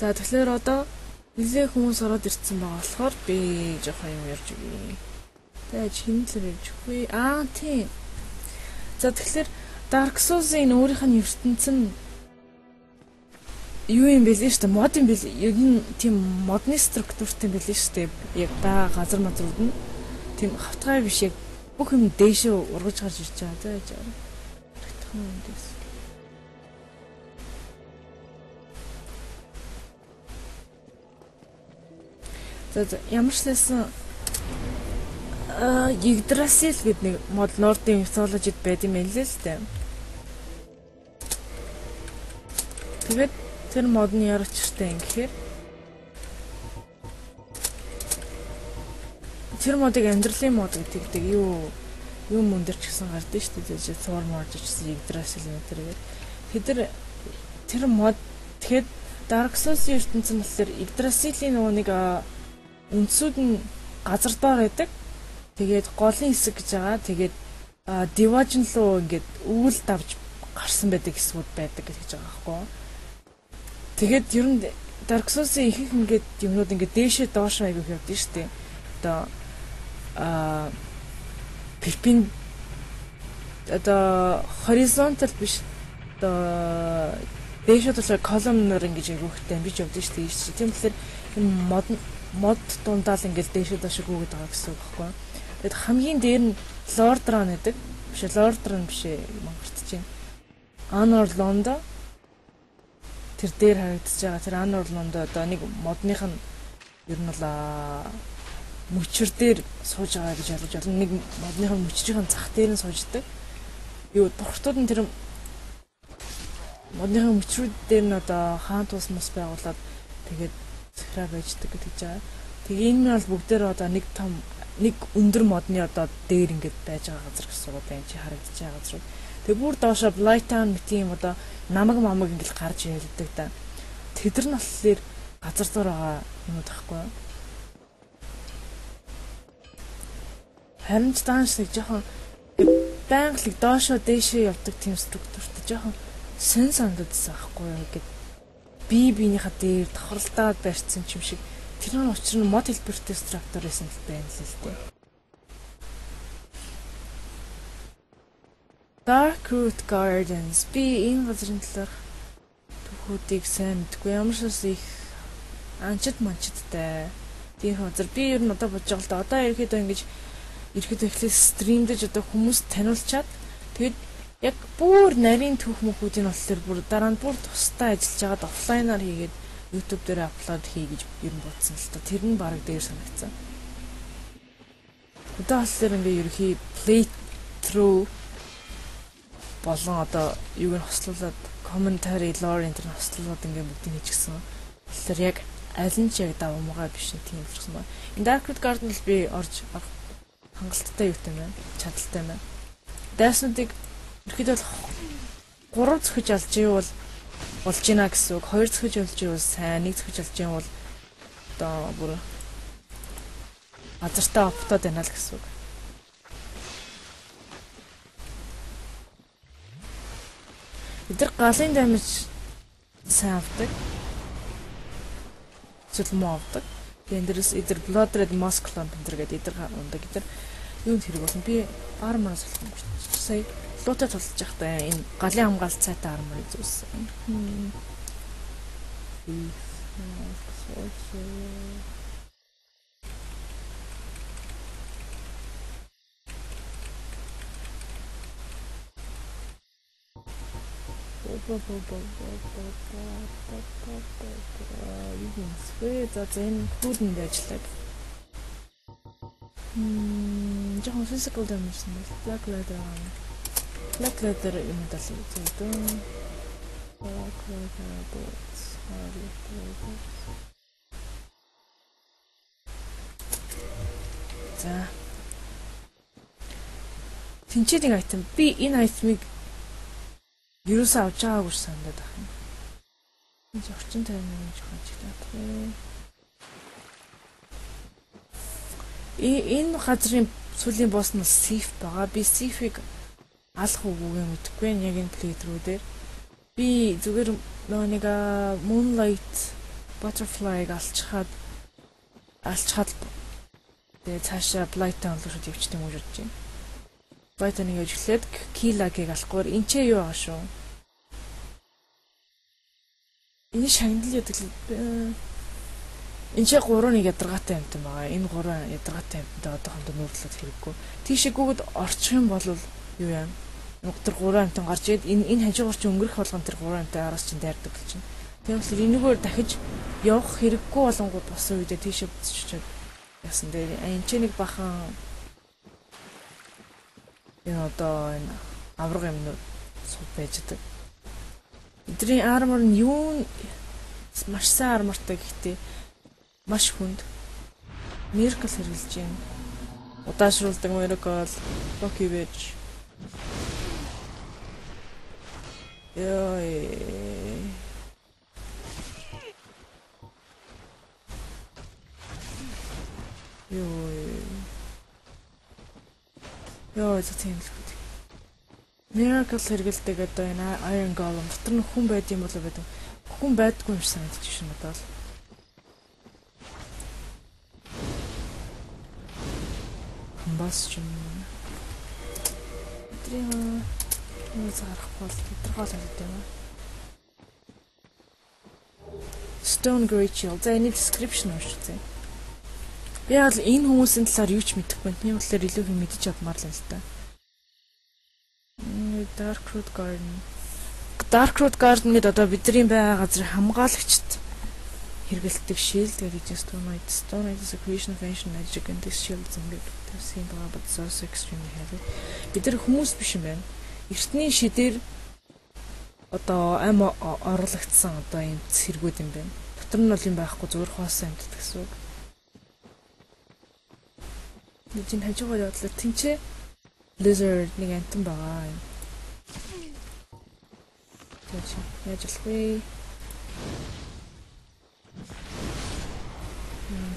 За тэгэхээр одоо нэлээ хүмүүс ороод ирсэн байгаа болохоор би жоохон юм ярьж өгье. Тэгэж хинэлэр ярьж өгье. Тийм. За тэгэхээр Dark Souls-ийн өөрийнх нь ертөнц нь юу юм бэ лээ шүү дээ. Мод юм бэ. Яг нь тийм модны структуртай юм бэ лээ шүү дээ. Яг байгаа газар мадрууд нь тийм хавтгай биш, яг бүх юм дээшээ ургаж гарч ирж байгаа. Тэгэж харагдах юм дэс. За ямар ч байсан Yggdrasil гэдэг нэг мод Northern mythology-д байд юм байна лээ л дээ. Тэгээд тэр модны ямар учиртай юм гэхээр тэр модыг амьдралын мод гэдэг юу мөндөр ч гэсэн гардаг шүү дээ. Цоор морж ирсэн Yggdrasil нэтэргээд тэр мод тэгэхэд Dark Souls-ийн ертөнцийн болохоор Yggdrasil-ийн нөгөө нэг үндсүүд нь газар доор байдаг. Тэгээд голын хэсэг гэж байгаа. Тэгээд Division руу ингээд өвөл давж гарсан байдаг хэсгүүд байдаг гэж байгаа байхгүй. Тэгээд ер нь Dark Souls-ийн их ингээд юмнууд ингээд дээшээ доош аяг явдаг шүү дээ. Одоо horizontal биш. Одоо дээшээ доош колумнаар ингэж аяг хэмжиж явдаг шүү дээ. Тийм болохоор мод дундаал ингээд дээшээ доош гүгээд байгаа гэсэн үг байхгүй. Тэгэд хамгийн дээр нь Lord Run гэдэг. Биш Lord Run биш монголт чинь. Anor Londo тэр дээр харагдаж байгаа. Тэр Anor Londo одоо нэг модных нь ер нь бол мөчр дээр сууж байгаа гэж ойлгож байна. Нэг модных нь мөчрийн зах дээр нь сууждаг. Юу бурхтууд нь тэр модных мөчрүүд дээр нь одоо хаан туус мус байгуулад тэгээд захираа байждаг гэж байгаа. Тэгээ энэ нь бол бүгдээр одоо нэг өндөр модны одоо дээр ингээд байж байгаа газар гэсэн үг байна чи харагдаж байгаа газар. Тэгээ бүр доошо Blighttown мэт юм одоо намаг ингээд гарч ирэлдэг да. Тэдэр нь болохоор газар дор байгаа юм таахгүй. Харин ч даанчлаг жоохон байнгалыг доошо дээшээ явдаг тийм структуртай жоохон сэн сандадсан аахгүй юу гэдэг. Биенийхээ дээр давхралтаад барьсан юм шиг. Тэр нь учир нь мод хэлбэртэй структур байсан л байна л л дээ. Darkroot Gardens. Би энэ газрын талаар түүхүүдийг сайн мэдгүй. Ямар ч их манчидтай. Тийм газар би ер нь одоо бодож байгаа л да. Одоо ерөөхдөө эхлээд стримдэж одоо хүмүүс таниулчаад тэгээд яг бүр нарийн түүх мөхүүдийн болохоор бүр дараа нь бүр тустай ажиллаж байгаад офлайнаар хийгээд YouTube дээр апплод хий гэж ер нь бодсон л та. Тэр нь бараг дээр санагцсан. Одоо болохоор ингээ ерөөхий playthrough болон одоо юуг нь хослуулад commentary lore энэ төр хослуулад ингээ бүгдийг хийчихсэн. Тэгэхээр яг аль нь ч яг давмгаа биш тийм болсон байна. Энэ Darkroot Garden-д би орж хангалттай юу юм бэ? Чадaltaй байна. Дайснуудыг ерөөхдөө 3 зөхөж алж ивэл болж гинэ гэсэн үг. 2 зөхөж олж ивэл сайн, 1 зөхөж олж ивэл одоо бүр газартаа оптоод байна л гэсэн үг. Эдгээр галын дамж сайн авдаг. Зөвлөмөө авдаг. Тэгээд дээрээс эдгээр Blood Red Mask Club гэдэг эдгээр ундаг эдгээр юунд хэрэг болсон. Би армаар солих юм шүү. Сая луутай тулж явахдаа энэ галын хамгаалт цайтай армаар зүйлсэн. За энэ хүүдэнд ажиллаг. Жохон physical damage нь black leather юм даа л зүйдэн. За. Тинчээдийн айтем. Би энэ айтемыг ерөөсөө авч байгаагүй санагдаад байна. Энэ орчин таймын жоохон чиглэлтэй. Энэ газрын сүүлийн босс нь Sif байгаа. Би Sif-ийг алах үгүйгээ мэдэхгүй яг энэ playthrough дээр. Би зүгээр нөгөө нэг Moonlight butterfly-г алчхаад тэгээ цаашаа blight-аа олгож явчихсан юм уу гэж байна. Blight-ыг ажиглаад kill-аг алахгүйгээр энэ ч юу байгаа шүү. Энэ шагнал яадаг л энэ ч 3-1 ядаргаатай юм байна. Энэ 3 ядаргаатай юмтай одоохондоо нүүрлээд хэрэггүй. Тийшээ гүгэд орчих юм бол юу юм? Тэр 3 амтан гарч ирээд энэ хажуугаар чи өнгөрөх болгон тэр 3 амтай араас чинь дайрдаг гэж чинь. Тэгмээс энэгээр дахиж явах хэрэггүй болонгууд босон үедээ тийшээ буцчихад яасан дээр энэ ч нэг бахан энэ одоо энэ авраг юмнууд сууд байждаг. Эдний армор нь юу маш сайн армортай гэхдээ маш хүнд миракл хэрэгжилж байна. Удаашруулдаг миракл Loki Witch. Ёо за тийм л үү. Miracle хэрэгэлдэг одоо энэ Iron Golem дотор нь хүн байд юм болоо гэдэг. Хүн байдгүй юм шиг санагдаж шин надад. Бас ч юм. Тэр юу зарахгүй л тодорхойлол гэдэг юм. Stone Great Shield. За энэ description уншиж. Би бол энэ хүмүүсийн талаар юу ч мэдэхгүй. Тийм болохоор илүү их мэдчих чадмаар л юм л та. Darkroot Garden. Darkroot Garden гэдэг одоо бидний байгаа газрын хамгаалагчд хэрэгэлдэг shield гэдэг Stone Knight. Stone Knight is a creation of ancient magic and this shield is made of simple but so extremely heavy. Бид нар хүмүүс биш юм байна. Эртний шидээр одоо ам орлогдсон одоо юм цэргүүд юм байна. Дотор нь бол юм байхгүй зүгээр хоосон амт гэсэн үг. Эцэг хажуугаар явдлаа тэнцээ lizard нэг антан байгаа юм. Яаж хэлэх вэ?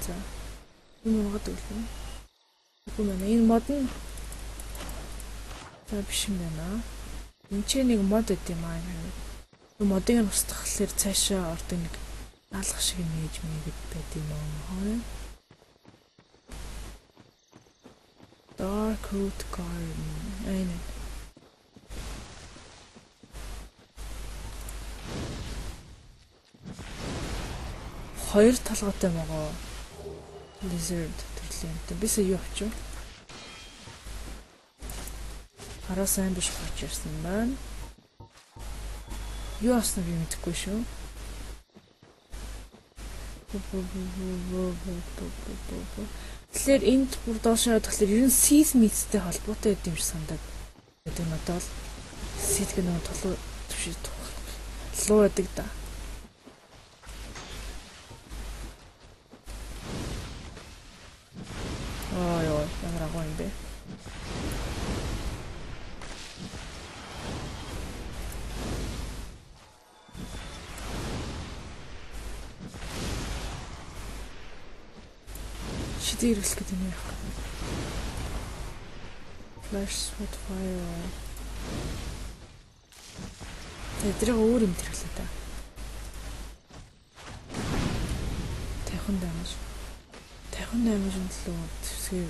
За. Энэ මොකද вэ? Энэ мод нь за биш юм байна. Энд ч нэг мод өгд юм аа. Энэ модыг нь устгахлаар цаашаа ордог нэг наалах шиг нээж мэйгэд байд юм аа. Darkroot Garden. Айна. Хоёр талгаатай байгаа lizard төрлийн. Бисаа юу авчих вэ? Хараа сайн биш болж ирсэн байна. Юу аснаа би мэдэхгүй шүү. Тэгэхээр энд бүр доошоо тэгэхээр ер нь seismicтэй холбоотой гэдэг юм шиг санагдаад байдаг надад л seismic нэг толгой төвшиж луу байдаг да. Яа, ямар агуу юм бэ? Шидэр хэлэх гэдэг юм яах вэ? Flash Sweat Fire. Тэр өөр юм тэрхлээ та. Тэхэн дамж. Тэхэн дамж нөлөө төсгөө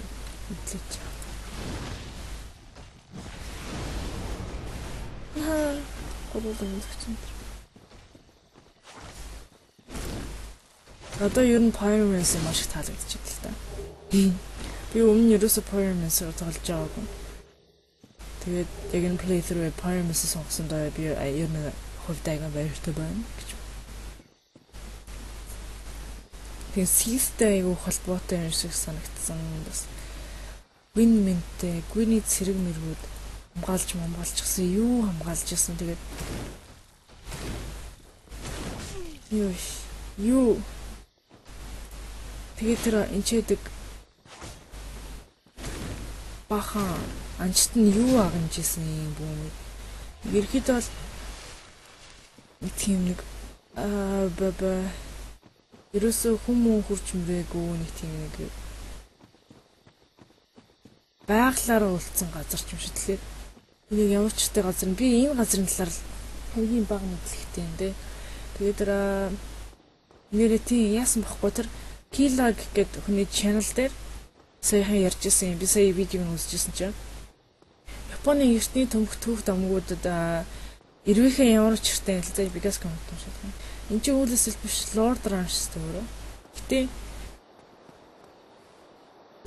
мэдлэж. Гурван зөвчөн. Одоо ер нь Pyromancer маш их таалагдчих л та. Би өмнө ерөөсө Pyromancer тоглож байгаагүй. Тэгээд яг энэ playthrough Pyromancer сонгосондоо би ер нь хувьдаа баяртай байна гэж. Тэгээд Seath-тэй айгүй холбоотой юм шиг санагдсан бас. Windman-тэй Gwyn-ий цэрэг мэргүүд хамгаалчихсан юу хамгаалж ирсэн тэгээд юу тэгээд тэр энчээдэг бахан анчт нь юу агнажсэн юм бүү. Ерхэд бол тийм нэг ерөөсөө хүмүүс хурж мөрөөгүй нэг тийм нэг байглаараа үлдсэн газар ч юм шиг тэлээд нэг ямар ч ихтэй газар нь би энэ газрын талаар хамгийн бага мэдлэгтэй юм дээ. Тэгээд Нэрээ тийм яасан бахгүй тэр Killag гэдэг хүний channel дээр саяхан ярьжсэн юм. Би сая видеог нь үзчихсэн чинь Японы эртний төмөх түүх домгуудад эрвээхээ ямар ч хэртэй л заа бигас комент уншаад байна. Энд чинь үүлэсэл биш Lord Ramsay өөрөө. Гэтэ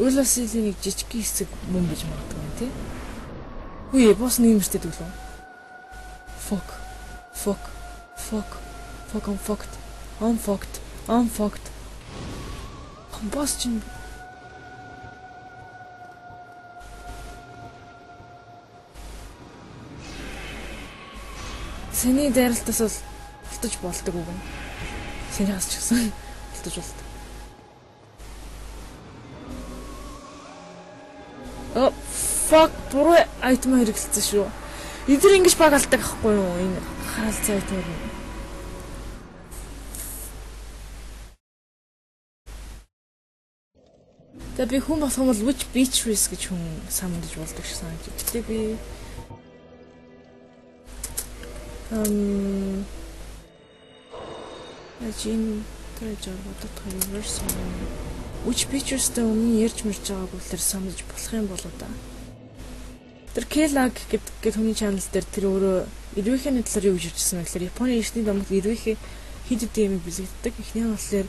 үүлэслийн нэг жижиг хэсэг мөн гэж магадгүй юм тий. Үгүй бос нэмэртэй төглөө. Fuck. I'm fucked. Бос чинь Сэний дайралтаас бол алтаж болдог үг нь. Сэний хасч гисэн алтаж болдог. Oh fuck, буруу айтем хэрэгэлсэн шүү. Эдгээр ингэж баг алдаг ахгүй юу? Энэ хаалцаа айтем. Тэгээ би хүн болох юм бол which beach race гэж хүн самдаж болдог шиг санагдав. Гэтэ би Ажин тэр бодод reverse which features-тэй өмнө ярьж мэрж байгааг үлээр санаж болох юм болоо да. Тэр Killag гэдэг хүний channel дээр тэр өөрөө эрвээхний талаар юу гэж хэлсэн бэ гэхээр Японы эртний домогт эрвээхий хэд хэдэн юм бэлэгддэг. Эхний нь болохоор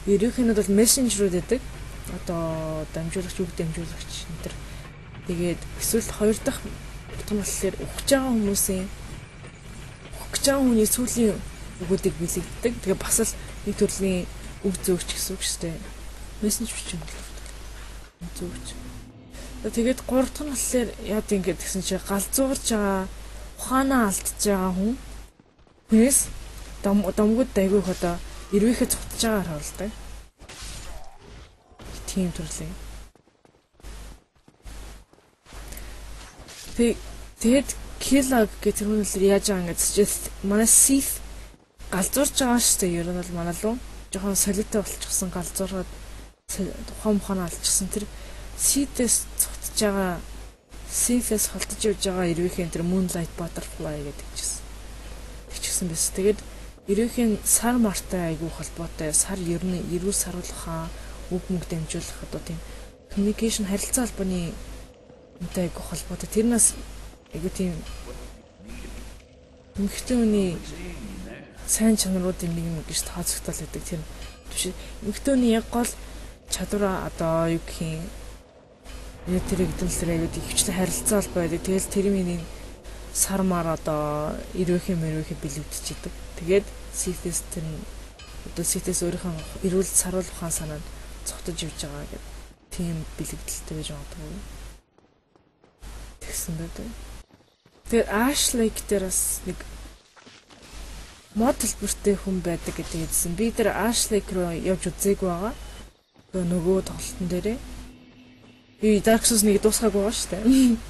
эрвээхийнүүд бол мессенжерүүд байдаг. Одоо дамжуулагч үг дамжуулагч энэ төр. Тэгээд эсвэл хоёр дахь том болохоор ухаж байгаа хүмүүсийн хүний сүүлийн үгүүдийг бэлэгддэг. Тэгээ бас л нэг төрлийн үг зөөгч гэсэн үг шүү дээ. Мессенж бичим бол зөөгч. Тэгээд гурав дахь нь болохоор яад ингэж гэсэн чи галзуурж байгаа ухаанаа алдчихж байгаа хүнээс домгууд дайгүйх одоо эрвээхэ цогтж байгаагаар харуулдаг. Тийм төрлийн. Тэгээд Killag гэх тэр хүн л яаж байгаа ингэж чижээс манай Sith галзуурж байгаа шүү дээ. Ер нь бол манай луу жоохон солиотой болчихсон галзуураад тухайн ухаанаа алдчихсан тэр Sith-с цогтж байгаа Sith-с холдож явж байгаа эрвээхийн тэр Moonlight Butterfly гэдэг чигсэн байсан. Тэгээд эрвээхийн сар мартай айгүй холбоотой сар ер нь эрүүл саруулах үг мөг дамжуулах одоо тийм communication харилцаа холбооны үнтэй айгүй холбоотой. Тэрнээс айгүй тийм эмэгтэйний сайн чанаруудын нэг юм гэж тооцогдол байдаг. Тэр биш эмэгтэйний яг гол чадвараа одоо юу гэх юм тэр хэдүүлсээр айгүй ихвчлэн харилцаа холбоо байдаг. Тэгэл тэрийн сар мар одоо эрвээхээ бэлэгдчихэдэг. Тэгээд Sith-с тэр одоо Sith-с өөрийнхөө эрүүл саруул ухаан санаанд цогтож явж байгаа гэдэг тийм бэлэгдэлтэй байж магадгүй. Тэгсэн байдаг. Тэгээд Ashley дээр бас нэг мод хэлбэртэй хүн байдаг гэдэг хэлсэн. Би тэр Ashley руу явж үзээгүй байгаа. Нөгөө тоглолтын дээрээ. Би Dark Souls 1 дуусгаагүй байгаа шүү дээ.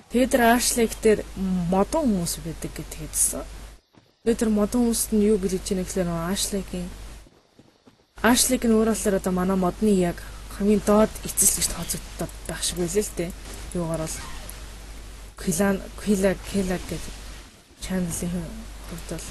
Тэгээд тэр Ashley дээр модон хүмүүс байдаг гэдэг хэлсэн. Тэгээд тэр модон хүмүүст нь юу бэлэж ийнэ гэхээр Ashley-г нь өөрөөр одоо манай модны яг хамгийн доод эцэс гэж тооцогддог байх шиг байлээ л дээ. Юугаар бол Killag гэдэг channel-ийн хувьд бол